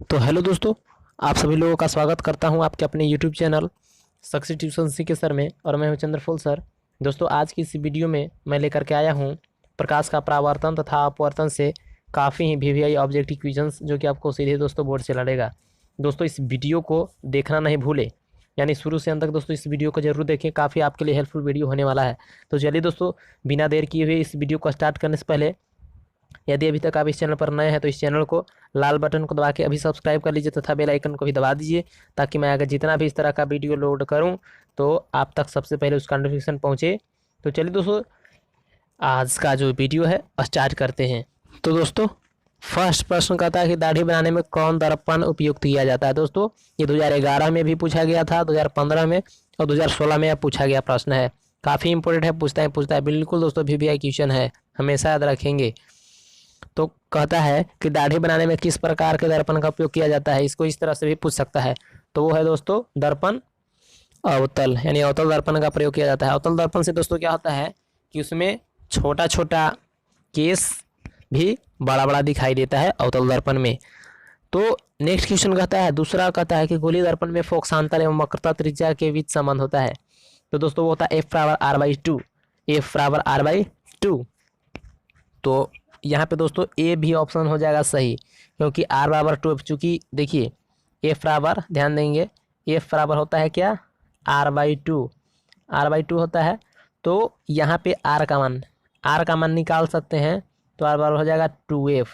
तो हेलो दोस्तों, आप सभी लोगों का स्वागत करता हूं आपके अपने यूट्यूब चैनल सक्सेस ट्यूशन सी के सर में। और मैं हूं चंद्रफुल सर। दोस्तों, आज की इस वीडियो में मैं लेकर के आया हूं प्रकाश का परावर्तन तथा अपवर्तन से काफ़ी ही वीवीआई ऑब्जेक्टिव क्वेश्चंस, जो कि आपको सीधे दोस्तों बोर्ड से लड़ेगा। दोस्तों, इस वीडियो को देखना नहीं भूलें, यानी शुरू से अंत तक दोस्तों इस वीडियो को जरूर देखें, काफ़ी आपके लिए हेल्पफुल वीडियो होने वाला है। तो चलिए दोस्तों, बिना देर किए हुए इस वीडियो को स्टार्ट करने से पहले, यदि अभी तक आप इस चैनल पर नए हैं तो इस चैनल को लाल बटन को दबा के अभी सब्सक्राइब कर लीजिए तथा बेल आइकन को भी दबा दीजिए, ताकि मैं अगर जितना भी इस तरह का वीडियो लोड करूं तो आप तक सबसे पहले उसका नोटिफिकेशन पहुंचे। तो चलिए दोस्तों, आज का जो वीडियो है स्टार्ट करते हैं। तो दोस्तों, फर्स्ट प्रश्न कहता है कि दाढ़ी बनाने में कौन दर्पण उपयुक्त किया जाता है। दोस्तों, ये 2011 में भी पूछा गया था, 2015 में और 2016 में पूछा गया प्रश्न है। काफ़ी इंपॉर्टेंट है, पूछता है बिल्कुल दोस्तों, वीवीआई क्वेश्चन है, हमेशा याद रखेंगे। तो कहता है कि दाढ़ी बनाने में किस प्रकार के दर्पण का उपयोग किया जाता है। इसको इस तरह से भी पूछ सकता है। तो वो है दोस्तों दर्पण अवतल, यानी अवतल दर्पण का प्रयोग किया जाता है। अवतल दर्पण से दोस्तों क्या होता है कि उसमें छोटा छोटा केस भी बड़ा बड़ा दिखाई देता है अवतल दर्पण में। तो नेक्स्ट क्वेश्चन कहता है, दूसरा कहता है कि गोलीय दर्पण में फोकसांतर एवं वक्रता त्रिज्या के बीच संबंध होता है। तो दोस्तों वो होता है F=R/2, F=R/2। तो यहाँ पे दोस्तों ए भी ऑप्शन हो जाएगा सही, क्योंकि R=2। चूँकि देखिए एफ बराबर, ध्यान देंगे, एफ बराबर होता है क्या, R/2 होता है। तो यहाँ पे आर का मान निकाल सकते हैं, तो आर बराबर हो जाएगा 2F।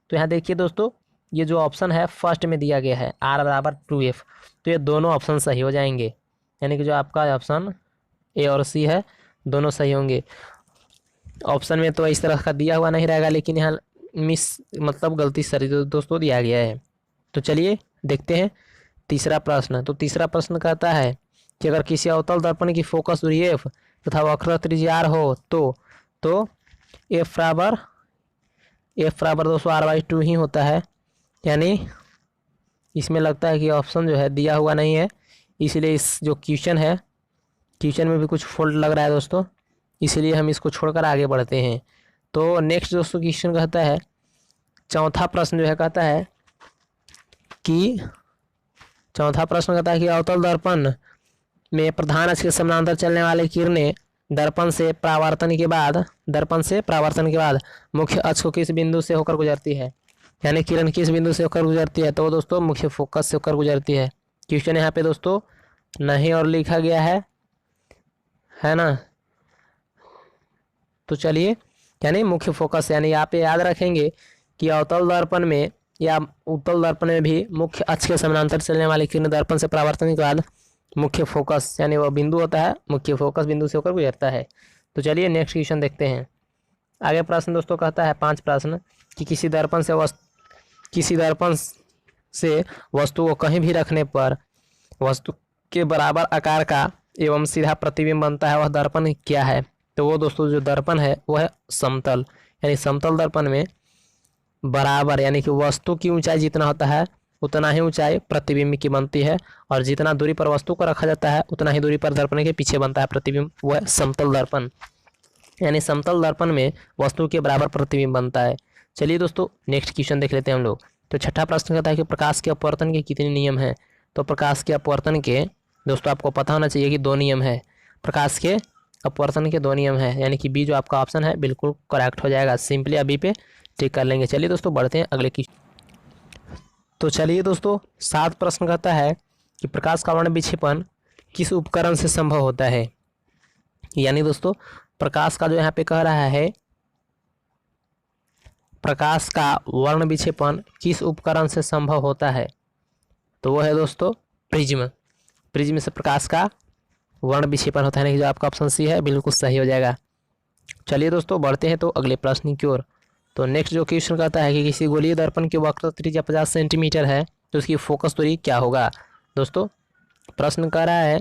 तो यहाँ देखिए दोस्तों, ये जो ऑप्शन है फर्स्ट में दिया गया है R=2F, तो ये दोनों ऑप्शन सही हो जाएंगे, यानी कि जो आपका ऑप्शन ए और सी है दोनों सही होंगे। ऑप्शन में तो इस तरह का दिया हुआ नहीं रहेगा, लेकिन यहाँ मिस मतलब गलती सही दोस्तों दिया गया है। तो चलिए देखते हैं तीसरा प्रश्न। तो तीसरा प्रश्न कहता है कि अगर किसी अवतल दर्पण की फोकस दूरी एफ तथा वक्र त्रिज्या आर हो तो एफ बराबर दोस्तों R/2 ही होता है। यानी इसमें लगता है कि ऑप्शन जो है दिया हुआ नहीं है, इसलिए इस जो क्वेश्चन है, क्वेश्चन में भी कुछ फॉल्ट लग रहा है दोस्तों, इसलिए हम इसको छोड़कर आगे बढ़ते हैं। तो नेक्स्ट दोस्तों क्वेश्चन कहता है, चौथा प्रश्न जो है कहता है कि अवतल दर्पण में प्रधान अक्ष के समानांतर चलने वाली किरणें दर्पण से परावर्तन के बाद मुख्य अक्ष को किस बिंदु से होकर गुजरती है। यानी किरण किस बिंदु से होकर गुजरती है, तो दोस्तों मुख्य फोकस से होकर गुजरती है। क्वेश्चन यहाँ पे दोस्तों नहीं और लिखा गया है ना। तो चलिए, यानी मुख्य फोकस, यानी यहाँ पे याद रखेंगे कि अवतल दर्पण में या उत्तल दर्पण में भी मुख्य अक्ष के समानांतर चलने वाली किरण दर्पण से परावर्तन के बाद मुख्य फोकस, यानी वह बिंदु होता है, मुख्य फोकस बिंदु से होकर गुजरता है। तो चलिए नेक्स्ट क्वेश्चन देखते हैं। आगे प्रश्न दोस्तों कहता है, 5 प्रश्न, कि किसी दर्पण से वस्तु को कहीं भी रखने पर वस्तु के बराबर आकार का एवं सीधा प्रतिबिंब बनता है, वह दर्पण क्या है। तो वो दोस्तों जो दर्पण है वो है समतल, यानी समतल दर्पण में बराबर, यानी कि वस्तु की ऊंचाई जितना होता है उतना ही ऊंचाई प्रतिबिंब की बनती है, और जितना दूरी पर वस्तु को रखा जाता है उतना ही दूरी पर दर्पण के पीछे बनता है प्रतिबिंब, वो है समतल दर्पण। यानी समतल दर्पण में वस्तु के बराबर प्रतिबिंब बनता है। चलिए दोस्तों नेक्स्ट क्वेश्चन देख लेते हैं हम लोग। तो छठा प्रश्न कहता है कि प्रकाश के अपवर्तन के कितने नियम हैं। तो प्रकाश के अपवर्तन के दोस्तों आपको पता होना चाहिए कि 2 नियम है। प्रकाश के अपवर्तन के 2 नियम है, यानी कि बी जो आपका ऑप्शन है बिल्कुल करेक्ट हो जाएगा। सिंपली अभी पे टिक कर लेंगे। चलिए दोस्तों बढ़ते हैं अगले की। तो चलिए दोस्तों 7 प्रश्न कहता है कि प्रकाश का वर्ण विक्षेपण किस उपकरण से संभव होता है। यानी दोस्तों प्रकाश का जो यहाँ पे कह रहा है, प्रकाश का वर्ण विक्षेपण किस उपकरण से संभव होता है, तो वो है दोस्तों प्रिज्म से प्रकाश का वर्ण विक्षेपण होता है, जो आपका ऑप्शन सी है बिल्कुल सही हो जाएगा। चलिए दोस्तों बढ़ते हैं तो अगले प्रश्न की ओर। तो नेक्स्ट जो क्वेश्चन कहता है कि किसी गोलीय दर्पण की वक्र त्रिज्या 50 सेंटीमीटर है, तो उसकी फोकस दूरी क्या होगा। दोस्तों प्रश्न कह रहा है,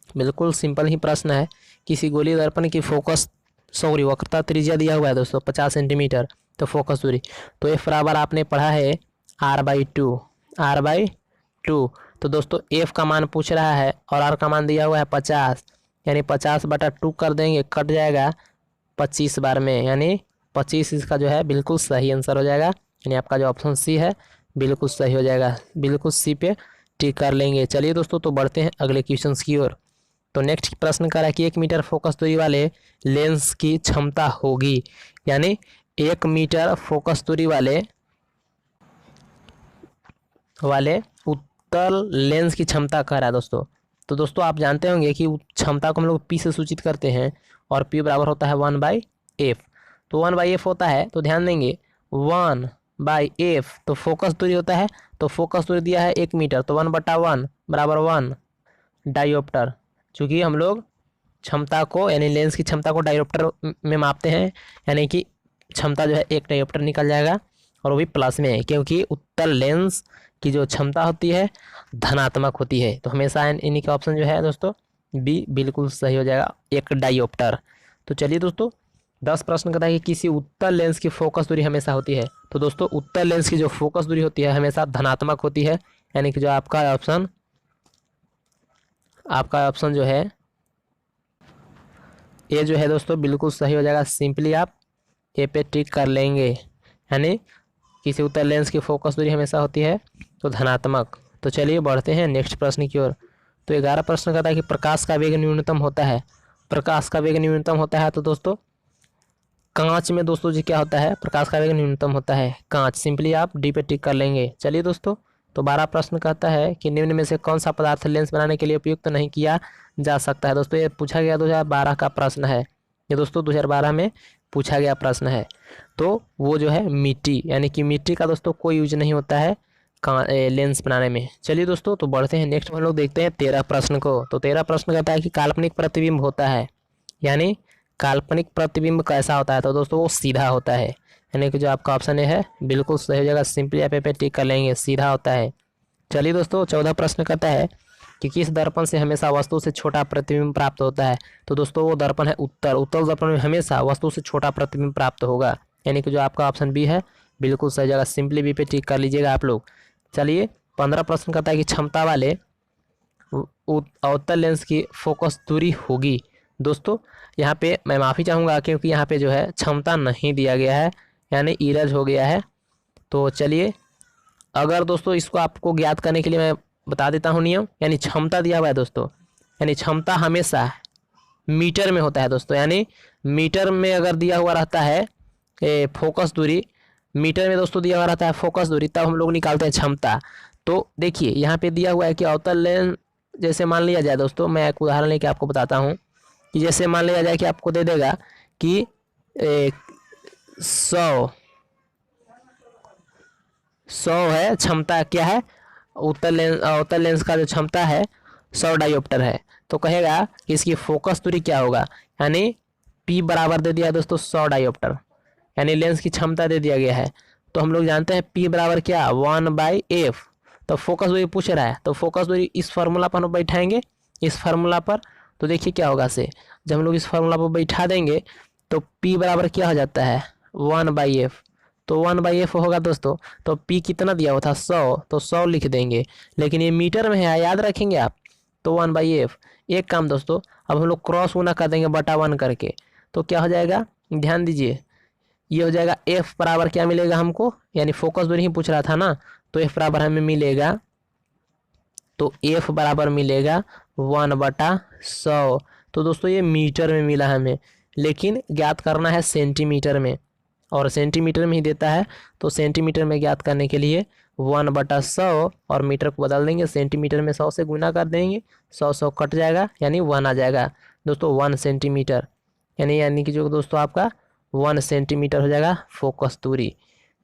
बिल्कुल सिंपल ही प्रश्न है, किसी गोलीय दर्पण की वक्रता त्रिज्या दिया हुआ है दोस्तों 50 सेंटीमीटर, तो फोकस दूरी, तो एफ बराबर आपने पढ़ा है R/2। तो दोस्तों एफ का मान पूछ रहा है और आर का मान दिया हुआ है 50, यानी 50/2 कर देंगे, कट जाएगा 25 बार में, यानी 25 इसका जो है बिल्कुल सही आंसर हो जाएगा। यानी आपका जो ऑप्शन सी है बिल्कुल सही हो जाएगा, बिल्कुल सी पे टिक कर लेंगे। चलिए दोस्तों, तो बढ़ते हैं अगले क्वेश्चन की ओर। तो नेक्स्ट प्रश्न कह रहा है कि 1 मीटर फोकस दूरी वाले लेंस की क्षमता होगी, यानी 1 मीटर फोकस दूरी वाले उत्तल लेंस की क्षमता कह रहा है दोस्तों। तो दोस्तों आप जानते होंगे कि क्षमता को हम लोग पी से सूचित करते हैं और पी बराबर होता है 1/f। तो 1/f होता है, तो ध्यान देंगे 1/f, तो फोकस दूरी होता है, तो फोकस दूरी दिया है 1 मीटर, तो 1/1 बराबर 1 डायोप्टर। चूँकि हम लोग क्षमता को यानी लेंस की क्षमता को डायोप्टर में मापते हैं, यानी कि क्षमता जो है 1 डायोप्टर निकल जाएगा, और वो भी प्लस में है, क्योंकि उत्तल लेंस की जो क्षमता होती है धनात्मक होती है। तो हमेशा इन्हीं का ऑप्शन जो है दोस्तों बी बिल्कुल सही हो जाएगा, 1 डायोप्टर। तो चलिए दोस्तों, 10 प्रश्न कहता है कि किसी उत्तल लेंस की फोकस दूरी हमेशा होती है। तो दोस्तों उत्तल लेंस की जो फोकस दूरी होती है हमेशा धनात्मक होती है, यानी कि जो आपका ऑप्शन जो है ये जो है दोस्तों बिल्कुल सही हो जाएगा। सिंपली आप ए पे टिक कर लेंगे, यानी किसी उत्तल लेंस की फोकस दूरी हमेशा होती है तो धनात्मक। तो चलिए बढ़ते हैं नेक्स्ट प्रश्न की ओर। तो 11 प्रश्न कहता है कि प्रकाश का वेग न्यूनतम होता है। प्रकाश का वेग न्यूनतम होता है तो दोस्तों कांच में दोस्तों जी क्या होता है, प्रकाश का वेग न्यूनतम होता है कांच। सिंपली आप डी पे टिक कर लेंगे। चलिए दोस्तों, तो 12 प्रश्न कहता है कि निम्न में से कौन सा पदार्थ लेंस बनाने के लिए उपयुक्त नहीं किया जा सकता है। दोस्तों ये पूछा गया 2012 का प्रश्न है, ये दोस्तों 2012 में पूछा गया प्रश्न है। तो वो जो है मिट्टी, यानी कि मिट्टी का दोस्तों कोई यूज नहीं होता है लेंस बनाने में। चलिए दोस्तों, तो बढ़ते हैं नेक्स्ट हम लोग देखते हैं 13 प्रश्न को। तो 13 प्रश्न कहता है कि काल्पनिक प्रतिबिंब होता है, यानी काल्पनिक प्रतिबिंब कैसा होता है। तो दोस्तों वो सीधा होता है, यानी कि जो आपका ऑप्शन है बिल्कुल सही हो जाएगा। सिंपली आप पे टिक कर लेंगे, सीधा होता है। चलिए दोस्तों, 14 प्रश्न कहता है कि किस दर्पण से हमेशा वस्तु से छोटा प्रतिबिंब प्राप्त होता है। तो दोस्तों वो दर्पण है उत्तल दर्पण में हमेशा वस्तु से छोटा प्रतिबिंब प्राप्त होगा, यानी कि जो आपका ऑप्शन बी है बिल्कुल सही जगह। सिंपली बी पे टिक कर लीजिएगा आप लोग। चलिए 15 प्रश्न कहता है कि क्षमता वाले अवतल लेंस की फोकस दूरी होगी। दोस्तों यहाँ पे मैं माफ़ी चाहूँगा क्योंकि यहाँ पे जो है क्षमता नहीं दिया गया है, यानी इरज हो गया है। तो चलिए, अगर दोस्तों इसको आपको ज्ञात करने के लिए मैं बता देता हूँ नियम, यानी क्षमता दिया हुआ है दोस्तों, यानी क्षमता हमेशा मीटर में होता है दोस्तों, यानी मीटर में अगर दिया हुआ रहता है फोकस दूरी, मीटर में दोस्तों दिया हुआ रहता है फोकस दूरी, तब हम लोग निकालते हैं क्षमता। तो देखिए यहाँ पे दिया हुआ है कि अवतल लेंस, जैसे मान लिया जाए दोस्तों, मैं एक उदाहरण लेके आपको बताता हूँ कि जैसे मान लिया जाए कि आपको दे देगा कि 100 है क्षमता, क्या है अवतल लेंस का जो क्षमता है 100 डायोप्टर है। तो कहेगा कि इसकी फोकस दूरी क्या होगा, यानी P बराबर दे दिया दोस्तों 100 डायोप्टर, यानी लेंस की क्षमता दे दिया गया है। तो हम लोग जानते हैं P बराबर क्या 1/f। तो फोकस दूरी पूछ रहा है, तो फोकस दूरी इस फार्मूला पर हम बैठाएंगे, इस फार्मूला पर। तो देखिए क्या होगा से, जब हम लोग इस फार्मूला पर बैठा देंगे तो P बराबर क्या हो जाता है 1/f। तो 1/f होगा दोस्तों। तो P कितना दिया हुआ था 100, तो 100 लिख देंगे, लेकिन ये मीटर में है, याद रखेंगे आप। तो 1/f। एक काम दोस्तों, अब हम लोग क्रॉस गुना कर देंगे बटा 1 करके, तो क्या हो जाएगा, ध्यान दीजिए, ये हो जाएगा f बराबर क्या मिलेगा हमको, यानी फोकस दूरी ही पूछ रहा था ना, तो f बराबर हमें मिलेगा, तो f बराबर मिलेगा 1/100। तो दोस्तों ये मीटर में मिला हमें, लेकिन ज्ञात करना है सेंटीमीटर में, और सेंटीमीटर में ही देता है। तो सेंटीमीटर में ज्ञात करने के लिए 1/100 और मीटर को बदल देंगे, सेंटीमीटर में 100 से गुना कर देंगे, 100 कट जाएगा, यानी 1 आ जाएगा दोस्तों 1 सेंटीमीटर, यानी कि जो दोस्तों आपका 1 सेंटीमीटर हो जाएगा फोकस दूरी।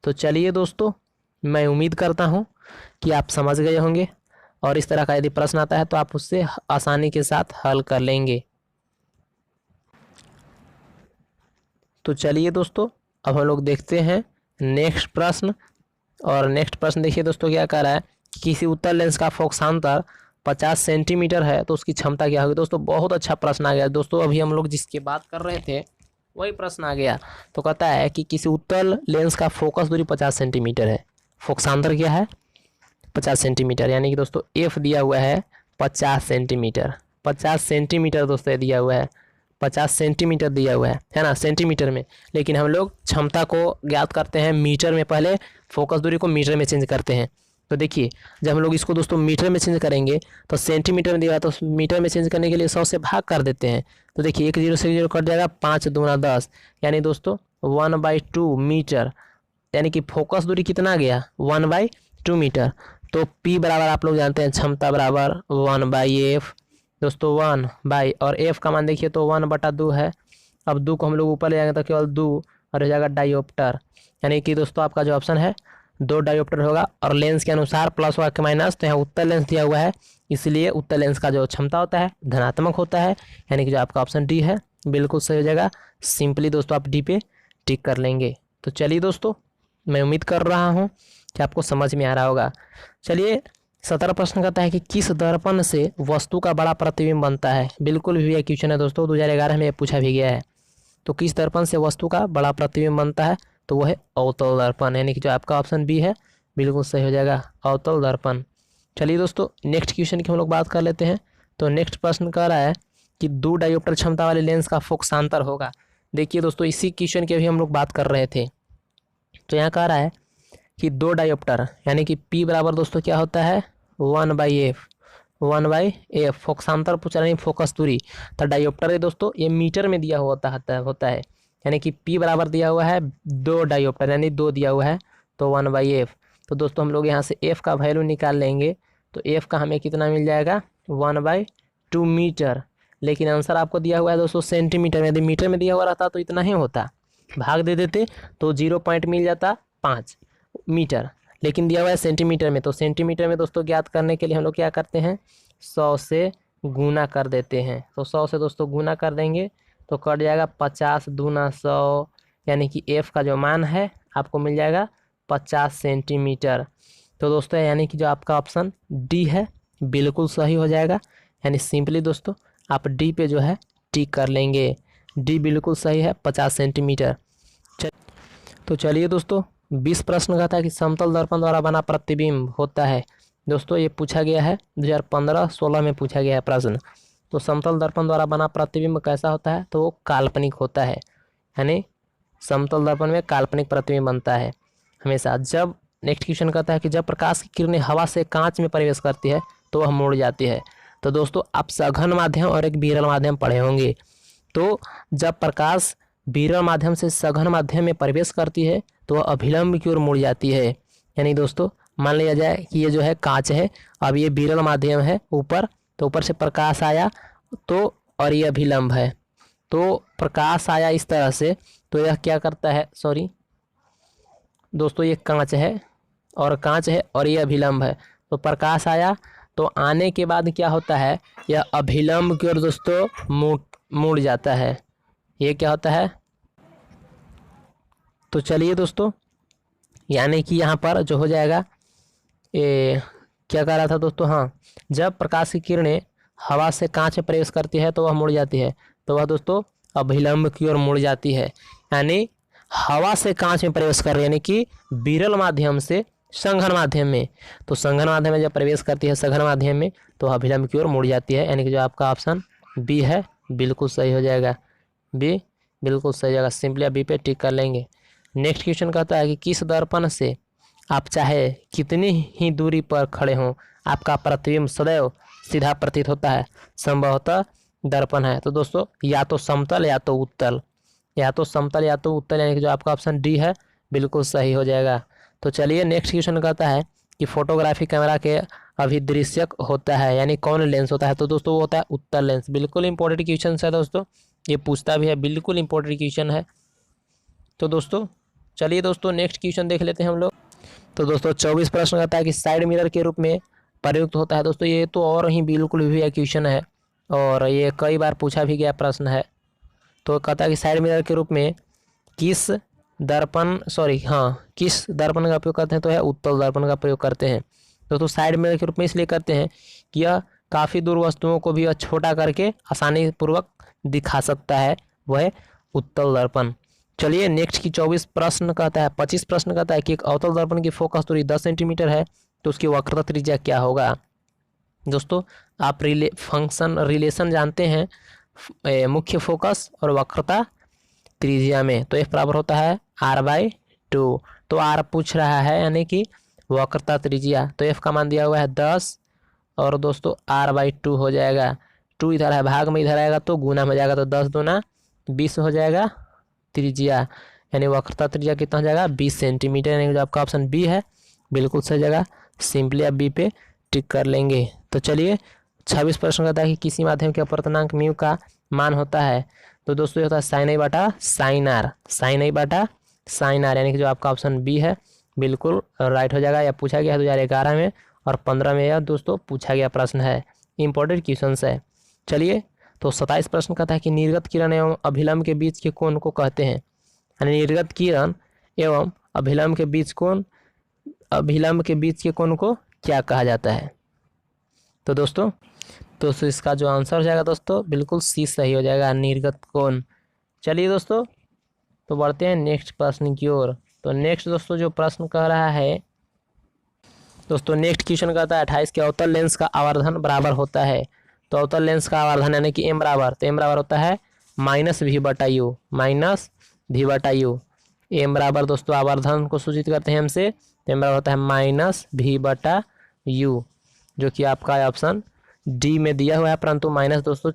तो चलिए दोस्तों, मैं उम्मीद करता हूँ कि आप समझ गए होंगे, और इस तरह का यदि प्रश्न आता है तो आप उससे आसानी के साथ हल कर लेंगे। तो चलिए दोस्तों, अब हम लोग देखते हैं नेक्स्ट प्रश्न। और नेक्स्ट प्रश्न देखिए दोस्तों क्या कह रहा है कि किसी उत्तल लेंस का फोकसांतर 50 सेंटीमीटर है तो उसकी क्षमता क्या होगी। दोस्तों बहुत अच्छा प्रश्न आ गया दोस्तों, अभी हम लोग जिसकी बात कर रहे थे वही प्रश्न आ गया। तो कहता है कि किसी उत्तल लेंस का फोकस दूरी 50 सेंटीमीटर है, फोकसांतर क्या है 50 सेंटीमीटर, यानी कि दोस्तों एफ दिया हुआ है 50 सेंटीमीटर, 50 सेंटीमीटर दोस्तों दिया हुआ है। 50 सेंटीमीटर दिया हुआ है ना, सेंटीमीटर में। लेकिन हम लोग क्षमता को ज्ञात करते हैं मीटर में, पहले फोकस दूरी को मीटर में चेंज करते हैं। तो देखिए जब हम लोग इसको दोस्तों मीटर में चेंज करेंगे तो सेंटीमीटर में दिया तो मीटर में चेंज करने के लिए 100 से भाग कर देते हैं। तो देखिए 1 0 से 0 कट जाएगा, 5 दूना 10, यानी दोस्तों 1/2 मीटर, यानी कि फोकस दूरी कितना गया 1/2 मीटर। तो P बराबर आप लोग जानते हैं क्षमता बराबर 1/f दोस्तों, 1 और f का मान देखिए तो 1/2 है। अब 2 को हम लोग ऊपर ले जाएंगे तो केवल 2 और हो जाएगा डायोप्टर, यानी कि दोस्तों आपका जो ऑप्शन है 2 डायोप्टर होगा। और लेंस के अनुसार प्लस हुआ कि माइनस, तो यहाँ उत्तर लेंस दिया हुआ है, इसलिए उत्तर लेंस का जो क्षमता होता है धनात्मक होता है, यानी कि जो आपका ऑप्शन डी है बिल्कुल सही हो जाएगा। सिंपली दोस्तों आप डी पे टिक कर लेंगे। तो चलिए दोस्तों मैं उम्मीद कर रहा हूँ कि आपको समझ में आ रहा होगा। चलिए 17 प्रश्न कहता है कि किस दर्पण से वस्तु का बड़ा प्रतिबिंब बनता है। बिल्कुल भी क्वेश्चन है दोस्तों, 2011 में पूछा भी गया है। तो किस दर्पण से वस्तु का बड़ा प्रतिबिंब बनता है, तो वह है अवतल दर्पण, यानी कि जो आपका ऑप्शन बी है बिल्कुल सही हो जाएगा, अवतल दर्पण। चलिए दोस्तों नेक्स्ट क्वेश्चन की हम लोग बात कर लेते हैं। तो नेक्स्ट प्रश्न कह रहा है कि 2 डायोप्टर क्षमता वाले लेंस का फोकसांतर होगा। देखिए दोस्तों इसी क्वेश्चन की अभी हम लोग बात कर रहे थे। तो यहाँ कह रहा है कि 2 डायोप्टर, यानी कि P बराबर दोस्तों क्या होता है 1/f फोकसांतर पूछ रहे हैं, फोकस दूरी। तो डायोप्टर है दोस्तों ये मीटर में दिया होता है, यानी कि P बराबर दिया हुआ है 2 डायोप्टर, यानी 2 दिया हुआ है तो 1/f। तो दोस्तों हम लोग यहाँ से f का वैल्यू निकाल लेंगे, तो f का हमें कितना मिल जाएगा 1/2 मीटर। लेकिन आंसर आपको दिया हुआ है दोस्तों सेंटीमीटर में, यदि मीटर में दिया हुआ रहता तो इतना ही होता, भाग दे देते तो 0 पॉइंट मिल जाता 5 मीटर, लेकिन दिया हुआ है सेंटीमीटर में। तो सेंटीमीटर में दोस्तों ज्ञात करने के लिए हम लोग क्या करते हैं 100 से गुना कर देते हैं। तो 100 से दोस्तों गुना कर देंगे तो कट जाएगा 50 दूना 100, यानी कि f का जो मान है आपको मिल जाएगा 50 सेंटीमीटर। तो दोस्तों यानी कि जो आपका ऑप्शन डी है बिल्कुल सही हो जाएगा, यानी सिंपली दोस्तों आप डी पे जो है टिक कर लेंगे, डी बिल्कुल सही है 50 सेंटीमीटर। तो चलिए दोस्तों 20 प्रश्न का था कि समतल दर्पण द्वारा बना प्रतिबिंब होता है। दोस्तों ये पूछा गया है 2015-16 में पूछा गया है प्रश्न। तो समतल दर्पण द्वारा बना प्रतिबिंब कैसा होता है, तो वो काल्पनिक होता है, यानी समतल दर्पण में काल्पनिक प्रतिबिंब बनता है हमेशा। जब नेक्स्ट क्वेश्चन कहता है कि जब प्रकाश की किरणें हवा से कांच में प्रवेश करती है तो वह मुड़ जाती है। तो दोस्तों आप सघन माध्यम और एक विरल माध्यम पढ़े होंगे। तो जब प्रकाश विरल माध्यम से सघन माध्यम में प्रवेश करती है तो वह अभिलंब की ओर मुड़ जाती है। यानी दोस्तों मान लिया जाए कि ये जो है कांच है, अब ये विरल माध्यम है ऊपर, तो ऊपर से प्रकाश आया तो, और ये अभिलंब है, तो प्रकाश आया इस तरह से, तो यह क्या करता है, सॉरी दोस्तों ये कांच है और ये अभिलंब है। तो प्रकाश आया तो आने के बाद क्या होता है, यह अभिलंब की ओर दोस्तों मुड़ जाता है। ये क्या होता है, तो चलिए दोस्तों यानी कि यहाँ पर जो हो जाएगा ये क्या कह रहा था दोस्तों, हाँ जब प्रकाश की किरणें हवा से कांच में प्रवेश करती है तो वह मुड़ जाती है, तो वह दोस्तों अभिलंब की ओर मुड़ जाती है। यानी हवा से कांच में प्रवेश कर रही है, यानी कि विरल माध्यम से संघन माध्यम में, तो संघन माध्यम में जब प्रवेश करती है सघन माध्यम में तो अभिलंब की ओर मुड़ जाती है, यानी कि जो आपका ऑप्शन बी है बिल्कुल सही हो जाएगा, बी बिल्कुल सही जगह, सिंपली बी पे टिक कर लेंगे। नेक्स्ट क्वेश्चन कहता है कि किस दर्पण से आप चाहे कितनी ही दूरी पर खड़े हों आपका प्रतिबिंब सदैव सीधा प्रतीत होता है, संभवतः दर्पण है। तो दोस्तों या तो समतल या तो उत्तल, या तो समतल या तो उत्तल, यानी कि जो आपका ऑप्शन डी है बिल्कुल सही हो जाएगा। तो चलिए नेक्स्ट क्वेश्चन कहता है कि फोटोग्राफी कैमरा के अभिदृश्यक होता है, यानी कौन लेंस होता है, तो दोस्तों वो होता है उत्तल लेंस। बिल्कुल इंपॉर्टेंट क्वेश्चन है दोस्तों, ये पूछता भी है, बिल्कुल इंपॉर्टेंट क्वेश्चन है। तो दोस्तों चलिए दोस्तों नेक्स्ट क्वेश्चन देख लेते हैं हम लोग। तो दोस्तों 24 प्रश्न कहता है कि साइड मिरर के रूप में प्रयुक्त होता है। दोस्तों ये तो और ही बिल्कुल भी क्वेश्चन है और ये कई बार पूछा भी गया प्रश्न है। तो कहता है कि साइड मिरर के रूप में किस दर्पण का उपयोग करते हैं, तो है उत्तल दर्पण का प्रयोग करते हैं। दोस्तों साइड मिरर के रूप में इसलिए करते हैं कि यह काफ़ी दूर वस्तुओं को भी छोटा करके आसानी पूर्वक दिखा सकता है, वह उत्तल दर्पण। चलिए नेक्स्ट की 24 प्रश्न कहता है 25 प्रश्न कहता है कि एक अवतल दर्पण की फोकस दूरी 10 सेंटीमीटर है तो उसकी वक्रता त्रिज्या क्या होगा। दोस्तों आप रिलेशन जानते हैं, मुख्य फोकस और वक्रता त्रिज्या में। तो F बराबर होता है r/2। तो R पूछ रहा है यानी कि वक्रता त्रिज्या, तो F का मान दिया हुआ है 10 और दोस्तों r/2 हो जाएगा। 2 इधर है भाग में, इधर आएगा तो गुना में हो जाएगा, तो 10 दूना 20 हो जाएगा त्रिज्या, यानी वक्रता त्रिज्या कितना हो जाएगा 20 सेंटीमीटर, यानी जो आपका ऑप्शन बी है बिल्कुल सही जगह। सिंपली आप बी पे टिक कर लेंगे। तो चलिए 26 प्रश्न कहता है कि किसी माध्यम के अपवर्तनांक म्यू का मान होता है, तो दोस्तों ये होता है साइन आई बटा साइन आर, साइन आई बटा साइन आर, यानी कि जो आपका ऑप्शन बी है बिल्कुल राइट हो जाएगा। यह पूछा गया है 2011 में और 15 में यह दोस्तों पूछा गया प्रश्न है, इंपॉर्टेंट क्वेश्चन है। चलिए तो 27 प्रश्न कहता है कि निर्गत किरण एवं अभिलंब के बीच के कोण को कहते हैं, यानी निर्गत किरण एवं अभिलंब के बीच कोण, अभिलंब के बीच के कोण को क्या कहा जाता है। तो दोस्तों इसका जो आंसर हो जाएगा दोस्तों बिल्कुल सी सही हो जाएगा, निर्गत कोण। चलिए दोस्तों तो बढ़ते हैं नेक्स्ट प्रश्न की ओर। तो नेक्स्ट दोस्तों जो प्रश्न कह रहा है दोस्तों, नेक्स्ट क्वेश्चन कहता है 28 के अवतल लेंस का आवर्धन बराबर होता है। तो अवतल लेंस का आवर्धन यानी कि एम बराबर, तो एम बराबर होता है -v/u, -v/u। एम बराबर दोस्तों आवर्धन को सूचित करते हैं हमसे, तो एम बराबर होता है -v/u, जो कि आपका ऑप्शन डी में दिया हुआ है, परंतु माइनस दोस्तों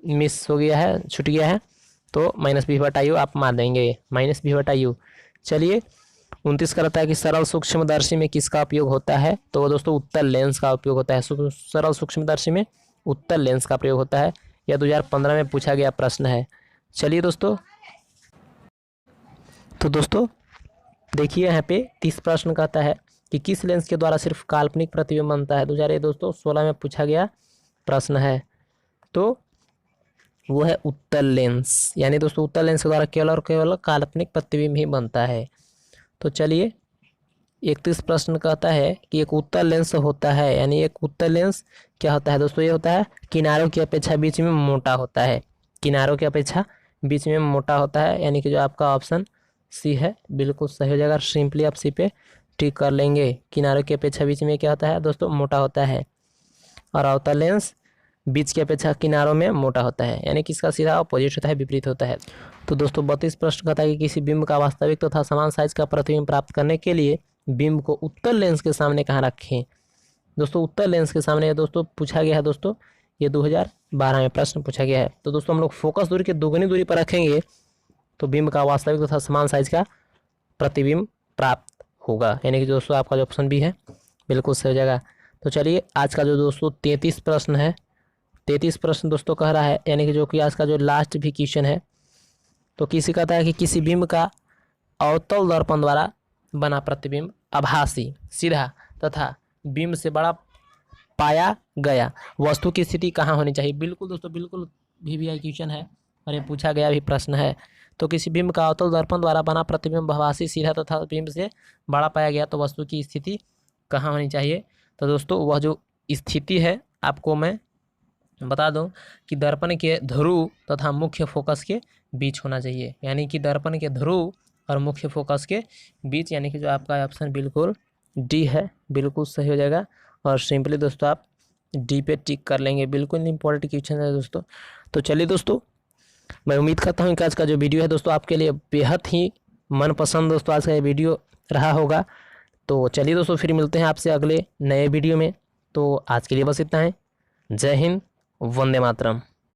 मिस हो गया है, छूट गया है, तो -v/u आप मान देंगे, -v/u। चलिए 29 करता है कि सरल सूक्ष्मदर्शी में किसका उपयोग होता है, तो वो दोस्तों उत्तल लेंस का उपयोग होता है। सरल सूक्ष्मदर्शी में उत्तल लेंस का प्रयोग होता है, यह 2015 में पूछा गया प्रश्न है। चलिए दोस्तों तो दोस्तों देखिए यहाँ पे 30 प्रश्न कहता है कि किस लेंस के द्वारा सिर्फ काल्पनिक प्रतिबिंब बनता है। 2016 में पूछा गया प्रश्न है, तो वो है उत्तल लेंस, यानी दोस्तों उत्तल लेंस के द्वारा केवल और केवल काल्पनिक प्रतिबिंब ही बनता है। तो चलिए 31 प्रश्न कहता है कि एक उत्तल लेंस होता है, यानी एक उत्तल लेंस क्या होता है दोस्तों, ये होता है किनारों की अपेक्षा बीच में मोटा होता है, किनारों की अपेक्षा बीच में मोटा होता है, यानी कि जो आपका ऑप्शन सी है बिल्कुल सही हो जाएगा। सिंपली आप सी पे टिक कर लेंगे, किनारों की अपेक्षा बीच में क्या होता है दोस्तों मोटा होता है, और अवतल लेंस बीच की अपेक्षा किनारों में मोटा होता है, यानी कि इसका सीधा अपोजिट होता है, विपरीत होता है। तो दोस्तों 32 प्रश्न कहता है कि किसी बिंब का वास्तविक तथा समान साइज का प्रतिबिंब प्राप्त करने के लिए बिंब को उत्तल लेंस के सामने कहाँ रखें। दोस्तों उत्तल लेंस के सामने दोस्तों पूछा गया है, दोस्तों ये 2012 में प्रश्न पूछा गया है। तो दोस्तों हम लोग फोकस दूरी के दोगुनी दूरी पर रखेंगे तो बिंब का वास्तविक तथा समान साइज का प्रतिबिंब प्राप्त होगा, यानी कि दोस्तों आपका जो ऑप्शन बी है बिल्कुल सही हो जाएगा। तो चलिए आज का जो दोस्तों 33 प्रश्न है, 33 प्रश्न दोस्तों कह रहा है, यानी कि जो कि आज का जो लास्ट भी क्वेश्चन है, तो किसी कहता है कि किसी बिंब का अवतल दर्पण द्वारा बना प्रतिबिंब आभासी, सीधा तथा बिंब से बड़ा पाया गया वस्तु की स्थिति कहाँ होनी चाहिए। बिल्कुल दोस्तों बिल्कुल VVI क्वेश्चन है और ये पूछा गया भी प्रश्न है। तो किसी बिंब का अवतल दर्पण द्वारा बना प्रतिबिंब आभासी, सीधा तथा बिंब से बड़ा पाया गया तो वस्तु की स्थिति कहाँ होनी चाहिए। तो दोस्तों वह जो स्थिति है आपको मैं बता दूं कि दर्पण के ध्रुव तथा मुख्य फोकस के बीच होना चाहिए, यानी कि दर्पण के ध्रुव और मुख्य फोकस के बीच, यानी कि जो आपका ऑप्शन बिल्कुल डी है बिल्कुल सही हो जाएगा। और सिंपली दोस्तों आप डी पे टिक कर लेंगे, बिल्कुल इंपॉर्टेंट क्वेश्चन है दोस्तों। तो चलिए दोस्तों मैं उम्मीद करता हूँ कि आज का जो वीडियो है दोस्तों आपके लिए बेहद ही मनपसंद दोस्तों आज का ये वीडियो रहा होगा। तो चलिए दोस्तों फिर मिलते हैं आपसे अगले नए वीडियो में। तो आज के लिए बस इतना है। जय हिंद, वंदे मातरम।